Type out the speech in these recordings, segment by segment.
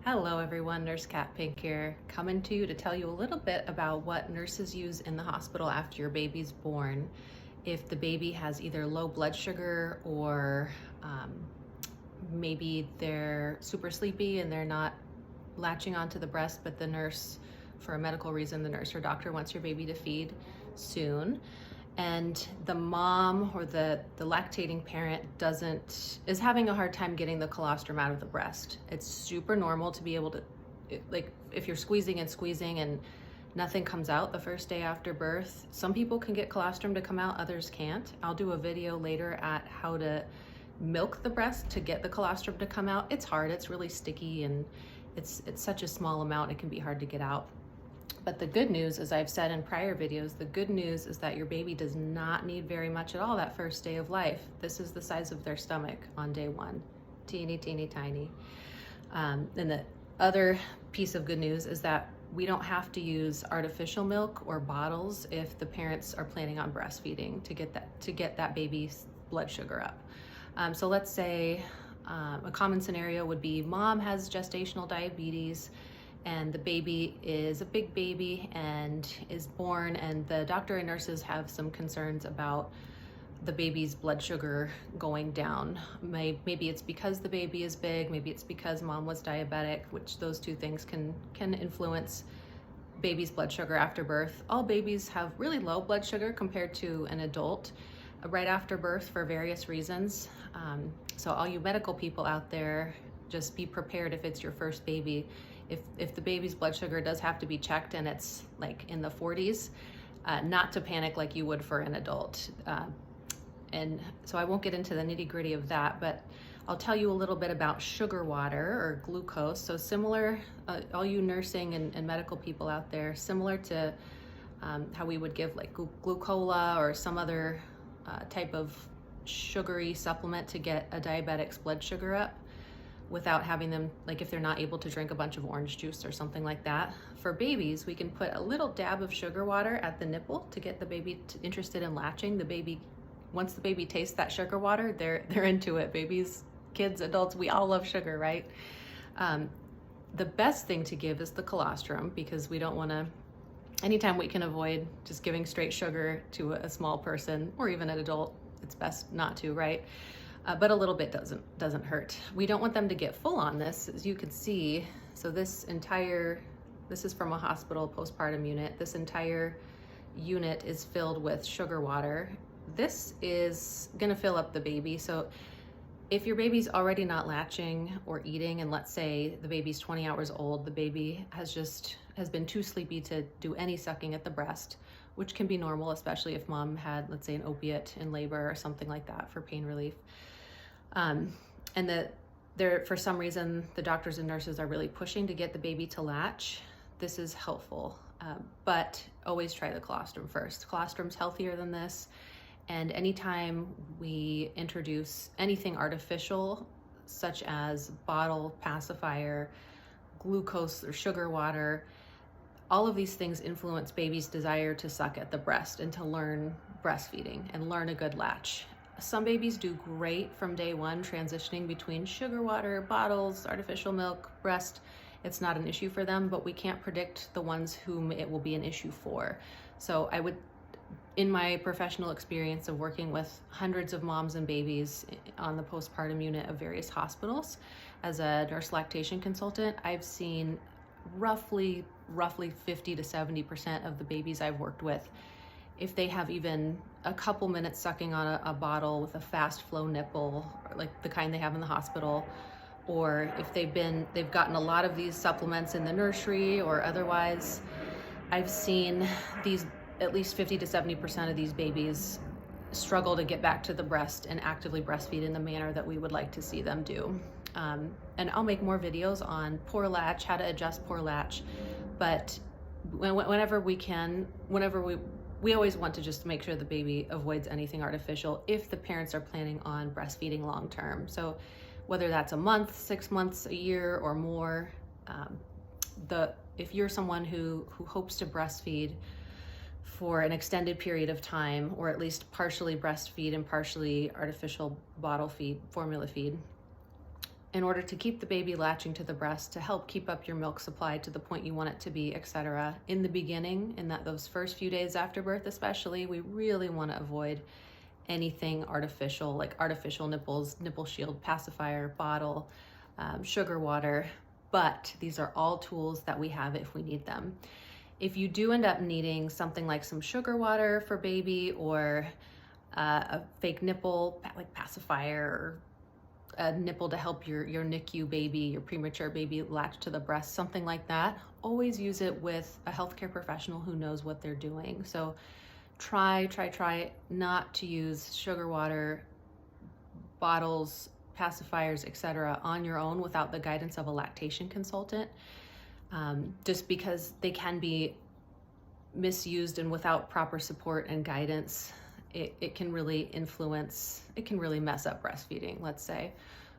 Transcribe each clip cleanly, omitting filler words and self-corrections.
Hello everyone, Nurse Cat Pink here, coming to you to tell you a little bit about what nurses use in the hospital after your baby's born. If the baby has either low blood sugar or maybe they're super sleepy and they're not latching onto the breast, but the nurse, for a medical reason, the nurse or doctor wants your baby to feed soon, and the mom or the lactating parent is having a hard time getting the colostrum out of the breast. It's super normal to be able to, like, if you're squeezing and nothing comes out the first day after birth. Some people can get colostrum to come out, others can't. I'll do a video later at how to milk the breast to get the colostrum to come out. It's hard, it's really sticky, and it's such a small amount, it can be hard to get out. But the good news, as I've said in prior videos, the good news is that your baby does not need very much at all that first day of life. This is the size of their stomach on day one. Teeny, teeny, tiny. And the other piece of good news is that we don't have to use artificial milk or bottles if the parents are planning on breastfeeding to get that baby's blood sugar up. So let's say a common scenario would be mom has gestational diabetes and the baby is a big baby and is born, and the doctor and nurses have some concerns about the baby's blood sugar going down. Maybe it's because the baby is big, maybe it's because mom was diabetic, which those two things can influence baby's blood sugar after birth. All babies have really low blood sugar compared to an adult right after birth for various reasons. So all you medical people out there, just be prepared if it's your first baby. If the baby's blood sugar does have to be checked and it's like in the 40s, not to panic like you would for an adult. And so I won't get into the nitty-gritty of that, but I'll tell you a little bit about sugar water or glucose. So similar, all you nursing and medical people out there, similar to how we would give like glucola or some other type of sugary supplement to get a diabetic's blood sugar up without having them, like if they're not able to drink a bunch of orange juice or something like that. For babies, we can put a little dab of sugar water at the nipple to get the baby interested in latching. Once the baby tastes that sugar water, they're into it. Babies, kids, adults, we all love sugar, right? The best thing to give is the colostrum, because we don't want to, anytime we can avoid just giving straight sugar to a small person or even an adult, it's best not to, right? But a little bit doesn't hurt. We don't want them to get full on this, as you can see. So this is from a hospital postpartum unit. This entire unit is filled with sugar water. This is gonna fill up the baby. So if your baby's already not latching or eating, and let's say the baby's 20 hours old, the baby has been too sleepy to do any sucking at the breast, which can be normal, especially if mom had, let's say, an opiate in labor or something like that for pain relief. And for some reason, the doctors and nurses are really pushing to get the baby to latch. This is helpful, but always try the colostrum first. Colostrum's healthier than this, and anytime we introduce anything artificial, such as bottle, pacifier, glucose or sugar water, all of these things influence baby's desire to suck at the breast and to learn breastfeeding and learn a good latch. Some babies do great from day one, transitioning between sugar water, bottles, artificial milk, breast. It's not an issue for them, but we can't predict the ones whom it will be an issue for. So I would, in my professional experience of working with hundreds of moms and babies on the postpartum unit of various hospitals, as a nurse lactation consultant, I've seen roughly 50 to 70% of the babies I've worked with, if they have even a couple minutes sucking on a bottle with a fast flow nipple, like the kind they have in the hospital, or if they've gotten a lot of these supplements in the nursery or otherwise, I've seen these, at least 50 to 70% of these babies struggle to get back to the breast and actively breastfeed in the manner that we would like to see them do. And I'll make more videos on poor latch, how to adjust poor latch, but whenever we can, we always want to just make sure the baby avoids anything artificial if the parents are planning on breastfeeding long term. So whether that's a month, 6 months, a year, or more, if you're someone who hopes to breastfeed for an extended period of time, or at least partially breastfeed and partially artificial bottle feed, formula feed, in order to keep the baby latching to the breast, to help keep up your milk supply to the point you want it to be, etc. In the beginning, in those first few days after birth especially, we really want to avoid anything artificial, like artificial nipples, nipple shield, pacifier, bottle, sugar water. But these are all tools that we have if we need them. If you do end up needing something like some sugar water for baby, or a fake nipple, like pacifier, or a nipple to help your NICU baby, your premature baby latch to the breast, something like that, always use it with a healthcare professional who knows what they're doing. So try not to use sugar water, bottles, pacifiers, etc. on your own without the guidance of a lactation consultant, just because they can be misused, and without proper support and guidance, it can really mess up breastfeeding, let's say,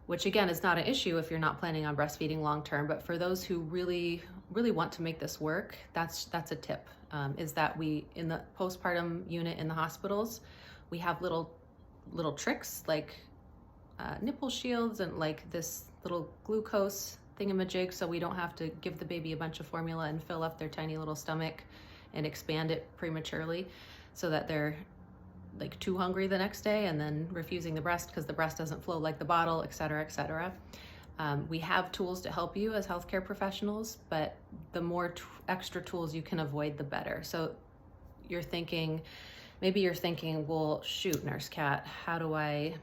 which again is not an issue if you're not planning on breastfeeding long term. But for those who really want to make this work, that's a tip, is that we, in the postpartum unit in the hospitals, we have little tricks like nipple shields and like this little glucose thingamajig, so we don't have to give the baby a bunch of formula and fill up their tiny little stomach and expand it prematurely, so that they're like too hungry the next day and then refusing the breast because the breast doesn't flow like the bottle, etc., etc. We have tools to help you as healthcare professionals, but the more extra tools you can avoid, the better. So maybe you're thinking, well, shoot, Nurse Kat, how do I,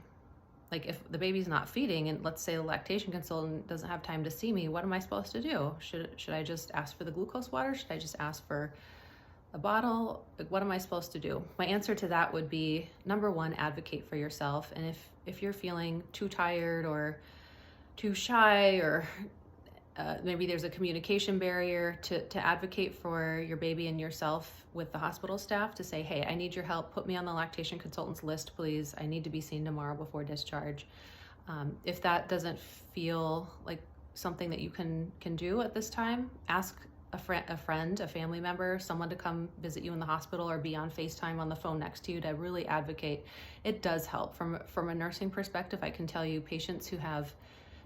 like, if the baby's not feeding and let's say the lactation consultant doesn't have time to see me, what am I supposed to do? Should I just ask for the glucose water? Should I just ask for a bottle? Like, what am I supposed to do? My answer to that would be, number one, advocate for yourself. And if you're feeling too tired or too shy, or maybe there's a communication barrier, to advocate for your baby and yourself with the hospital staff, to say, hey, I need your help. Put me on the lactation consultant's list, please. I need to be seen tomorrow before discharge. If that doesn't feel like something that you can do at this time, ask a friend, a family member, someone to come visit you in the hospital, or be on FaceTime on the phone next to you to really advocate. It does help. From a nursing perspective, I can tell you, patients who have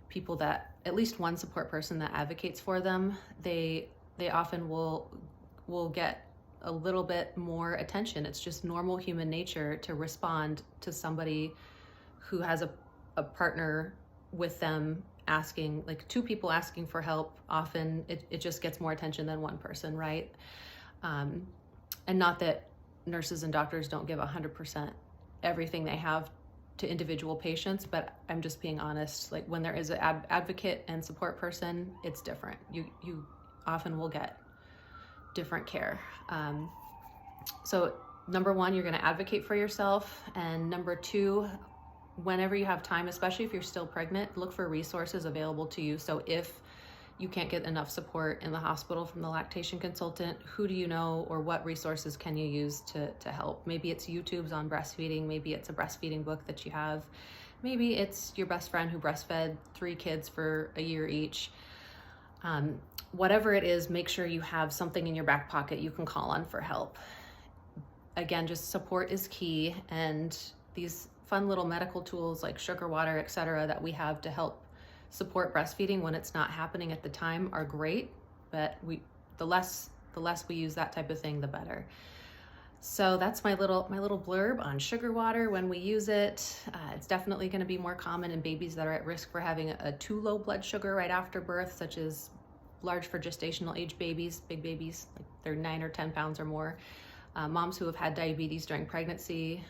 people that, at least one support person that advocates for them, they often will get a little bit more attention. It's just normal human nature to respond to somebody who has a partner with them asking, like two people asking for help. Often it just gets more attention than one person, right? And not that nurses and doctors don't give 100% everything they have to individual patients, but I'm just being honest. Like, when there is an advocate and support person, it's different. You often will get different care. So number one, you're going to advocate for yourself. And number two, whenever you have time, especially if you're still pregnant, look for resources available to you. So if you can't get enough support in the hospital from the lactation consultant, who do you know, or what resources can you use to help? Maybe it's YouTube's on breastfeeding. Maybe it's a breastfeeding book that you have. Maybe it's your best friend who breastfed 3 kids for a year each. Whatever it is, make sure you have something in your back pocket you can call on for help. Again, just support is key, and these fun little medical tools like sugar water, etc., that we have to help support breastfeeding when it's not happening at the time are great, but the less we use that type of thing, the better. So that's my little blurb on sugar water when we use it. It's definitely going to be more common in babies that are at risk for having a too low blood sugar right after birth, such as large for gestational age babies, big babies, like they're 9 or 10 pounds or more, moms who have had diabetes during pregnancy,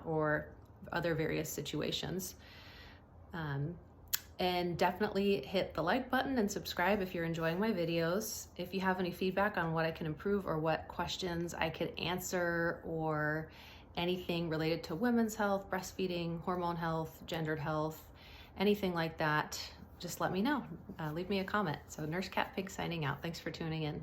or other various situations. And definitely hit the like button and subscribe if you're enjoying my videos. If you have any feedback on what I can improve, or what questions I could answer, or anything related to women's health, breastfeeding, hormone health, gendered health, anything like that, just let me know. Leave me a comment. So Nurse Kat Pig signing out. Thanks for tuning in.